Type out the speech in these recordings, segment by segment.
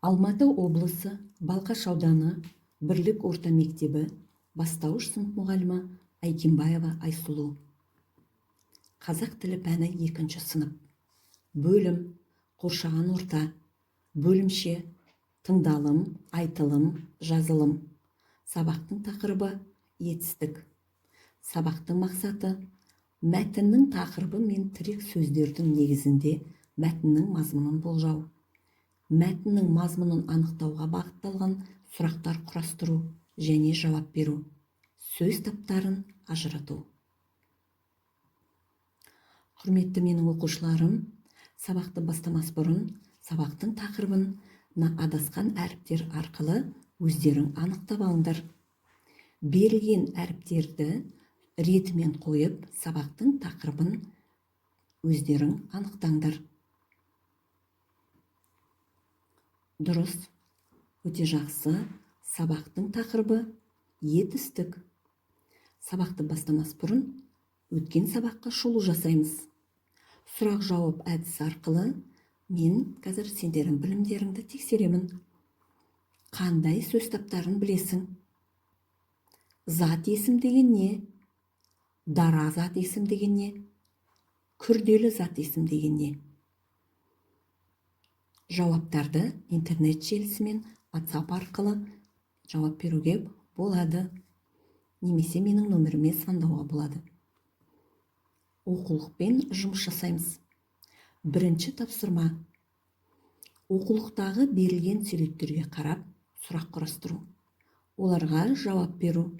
Алматы облысы Балқаш ауданы Бірлік орта мектебі бастауыш сынып мұғалімі Айкенбаева Айсұлу. Қазақ тілі пәні 2 сынып. Бөлім қоршаған орта. Бөлімше тыңдалым, айтылым, жазылым. Сабақтың тақырыбы етістік. Сабақтың мақсаты мәтіннің тақырыбы мен тірек сөздердің негізінде мәтіннің мазмұнын болжау. Мәтіннің мазмұнын анықтауға бағытталған сұрақтар құрастыру және жауап беру. Сөз таптарын ажырату. Құрметті менің оқушыларым, сабақты бастамас бұрын сабақтың тақырыбын адасқан әріптер арқылы өздерің анықтап алыңдар. Берілген әріптерді ретімен қойып, сабақтың тақырыбын өздерің анықтаңдар. Дұрыс, өте жақсы. Сабақтың тақырыбы етістік. Сабақты бастамас бұрын өткен сабаққа шолу жасаймыз. Сұрақ-жауап әдісі арқылы мен қазір сендердің білімдеріңді тексеремін. Қандай сөз таптарын білесің? Зат есім деген не? Дара зат есім деген не? Күрделі зат есім деген не? Жауаптарды интернет желісімен WhatsApp арқылы жауап беруге болады. Немесе менің нөміріме звондауға болады. Оқулықпен жұмыс жасаймыз. Бірінші тапсырма. Оқулықтағы берілген суреттерге қарап сұрақ құрастыру. Оларға жауап беру.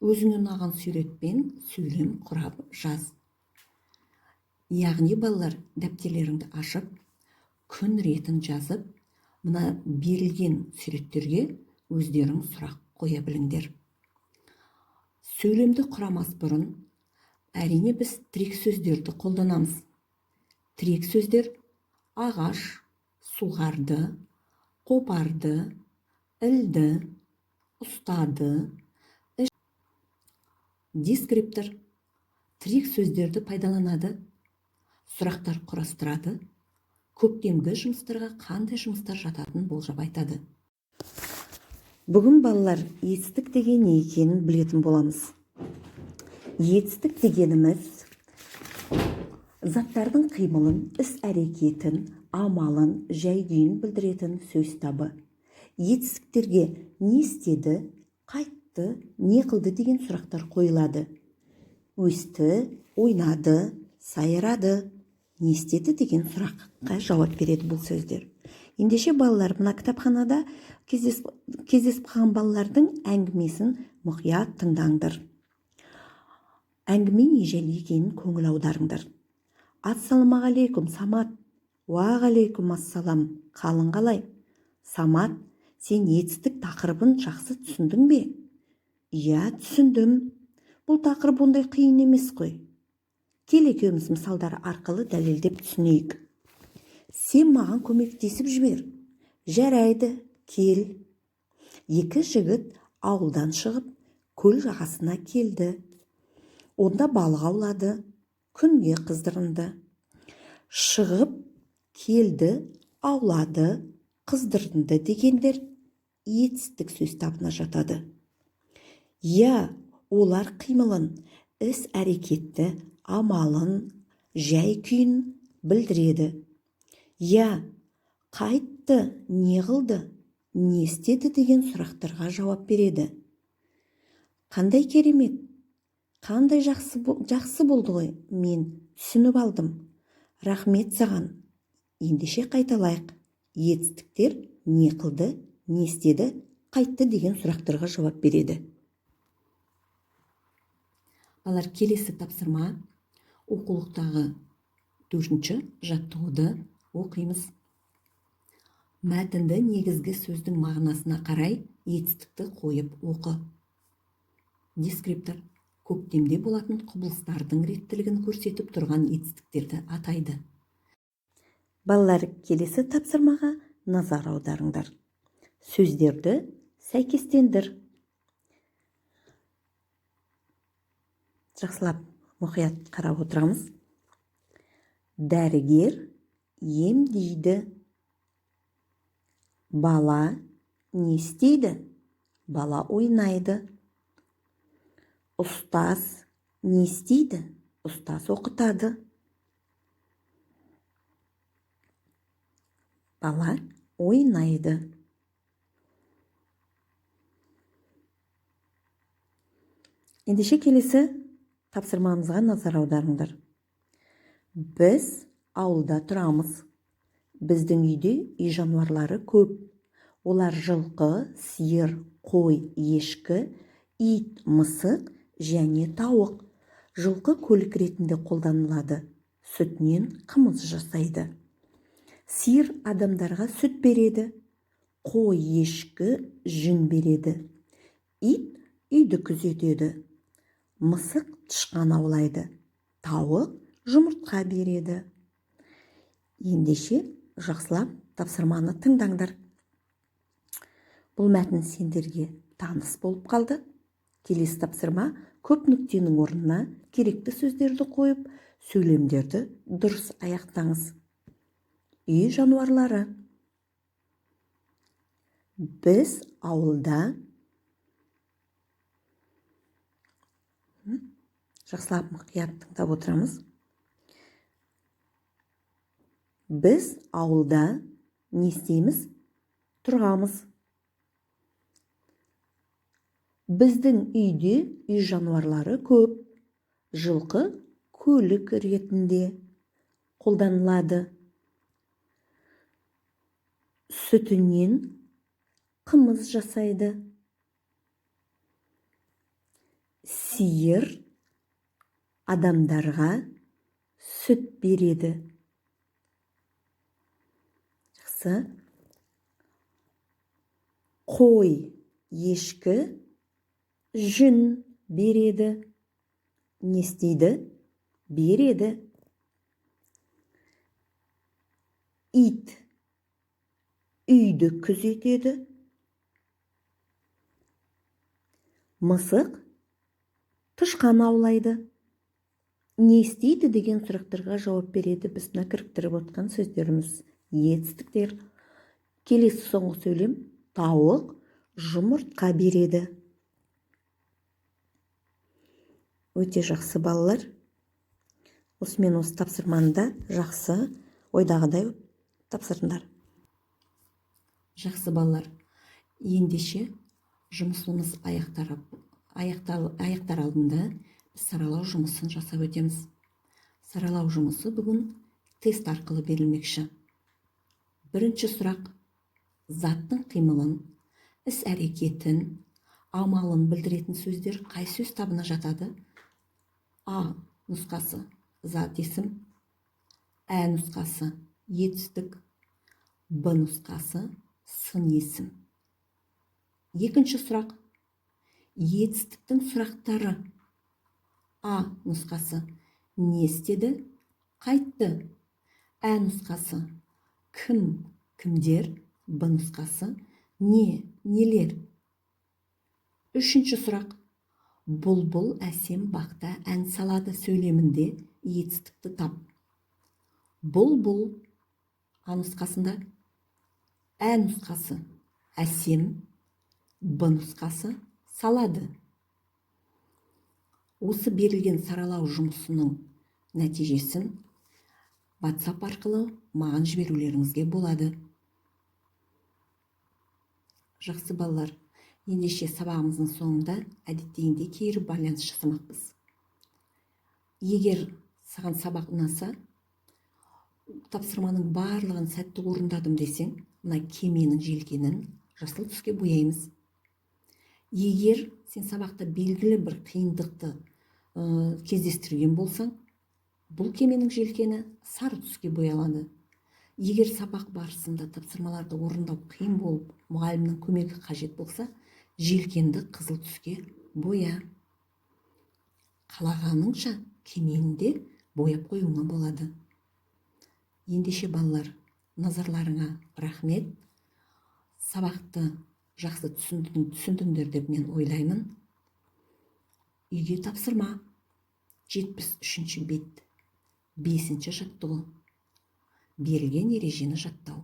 Өзіңе ұнаған суретпен сөйлем құрап жаз. Яғни балалар, дәптерлеріңді ашып, күн ретін жазып, мына берілген суреттерге өздерің сұрақ қоя біліңдер. Сөйлемді құрамас бұрын, әрине біз тірек сөздерді қолданамыз. Тірек сөздер ағаш, суғарды, қопарды, ілді, ұстады. Дескриптор тірек сөздерді пайдаланады, сұрақтар құрастырады, көктемгі жұмыстарға қандай жұмыстар жататын болжап айтады. Бүгін балалар етістік деген не екенін білетін боламыз. Етістік дегеніміз заттардың қимылын, іс-әрекетін, амалын, жай-күйін білдіретін сөз табы. Етістіктерге не істеді, қайтты, не қылды деген сұрақтар қойылады. Өсті, ойнады, сайрады, не істеді деген сұраққа жауап береді бұл сөздер. Ендеше балалар, мына кітапханада кездесіп қалған балалардың әңгімесін мұқият тыңдаңдар. Әңгіме не жайлы екенін көңіл аударыңдар. Ассаламағалейкум, Самат. Уағалейкум ассалам. Қалың қалай? Самат, сен етістік тақырыбын жақсы түсіндің бе? Иә, түсіндім. Бұл тақырып ондай қиын емес қой. Кел екеуміз мысалдар арқылы дәлелдеп түсінейік. Сен маған көмектесіп жібер. Жарайды, кел. Екі жігіт ауылдан шығып, көл жағасына келді. Онда балық аулады, күнге қыздырынды. Шығып, келді, аулады, қыздырынды дегендер етістік сөз табына жатады. Я, олар қимылын, іс-әрекетті, амалын, жай-күйін білдіреді. Я, қайтты, не қылды, не істеді деген сұрақтарға жауап береді. Қандай керемет, қандай жақсы болды ғой, мен түсініп алдым. Рахмет саған. Ендеше қайталайық. Етістіктер не қылды, не істеді, қайтты деген сұрақтарға жауап береді. Балалар, келесі тапсырма. Оқулықтағы 4-ші жаттығуды оқимыз. Мәтінді негізгі сөздің мағынасына қарай етістікті қойып оқы. Дескриптор көктемде болатын құбылыстардың реттілігін көрсетіп тұрған етістіктерді атайды. Балалар, келесі тапсырмаға назар аударыңдар. Сөздерді сәйкестендір. Жақсылап мұқият қарап отырамыз. Дәрігер емдейді. Бала не істейді? Бала ойнайды. Ұстаз не істейді? Ұстаз оқытады. Бала ойнайды. Ендеше келесі тапсырмамызға назар аударыңдар. Біз ауылда тұрамыз. Біздің үйде үй жануарлары көп. Олар жылқы, сиыр, қой, ешкі, ит, мысық және тауық. Жылқы көлік ретінде қолданылады. Сүтінен қымыз жасайды. Сиыр адамдарға сүт береді. Қой, ешкі жүн береді. Ит үйді күзетеді. Мысық тышқан аулайды. Тауық жұмыртқа береді. Ендеше жақсылап тапсырманы тыңдаңдар. Бұл мәтін сендерге таныс болып қалды. Келесі тапсырма көп нүктенің орнына керекті сөздерді қойып, сөйлемдерді дұрыс аяқтаңыз. Үй жануарлары. Біз ауылда. Жақсылап мұқият тыңдап отырамыз. Біз ауылда не істейміз? Тұрамыз. Біздің үйде үй жануарлары көп. Жылқы көлік ретінде қолданылады. Сүтінен қымыз жасайды. Сиыр адамдарға сүт береді. Жақсы. Қой, ешкі жүн береді. Не істейді? Береді. Ит үйді күзетеді. Мысық тышқан аулайды. Не істейді деген сұрақтарға жауап береді. Біз мына кіріктіріп отқан сөздеріміз етістіктер. Келесі соңғы сөйлем тауық жұмыртқа береді. Өте жақсы балалар. Осымен осы тапсырманы да жақсы ойдағыдай тапсырыңдар. Жақсы балалар. Ендеше жұмысымыз аяқтар алдында біз саралау жұмысын жасап өтеміз. Саралау жұмысы бүгін тест арқылы берілмекші. Бірінші сұрақ: заттың қимылын, іс-әрекетін, амалын білдіретін сөздер қай сөз табына жатады? А нұсқасы зат есім, Ә нұсқасы етістік, Б нұсқасы сын есім. Екінші сұрақ: етістіктің сұрақтары. А нұсқасы не істеді, қайтты. Ә нұсқасы кім, кімдер. Б нұсқасы не, нелер. Үшінші сұрақ: бұлбұл әсем бақта ән салады сөйлемінде етістікті тап. Бұлбұл А нұсқасында, Ә нұсқасы әсем, Б нұсқасы салады. Осы берілген саралау жұмысының нәтижесін WhatsApp арқылы маған жіберулеріңізге болады. Жақсы балалар, ендеше сабағымыздың соңында әдеттегендей кері байланыс жасамақпыз. Егер саған сабақ ұнаса, тапсырманың барлығын сәтті орындадым десең, мына кеменің желкенін жасыл түске бояймыз. Егер сен сабақта белгілі бір қиындықты кездестірген болсаң, бұл кеменің желкені сары түске боялады. Егер сабақ барысында тапсырмаларды орындау қиын болып, мұғалімнің көмегі қажет болса, желкенді қызыл түске боя. Қалағаныңша кеменде бояп қоюыңа болады. Ендеше балалар, назарларыңа рахмет. Сабақты жақсы түсіндіңдер деп мен ойлаймын. Үйге тапсырма. 73-ші бет. 5-ші жаттығу. Берілген ережені жаттау.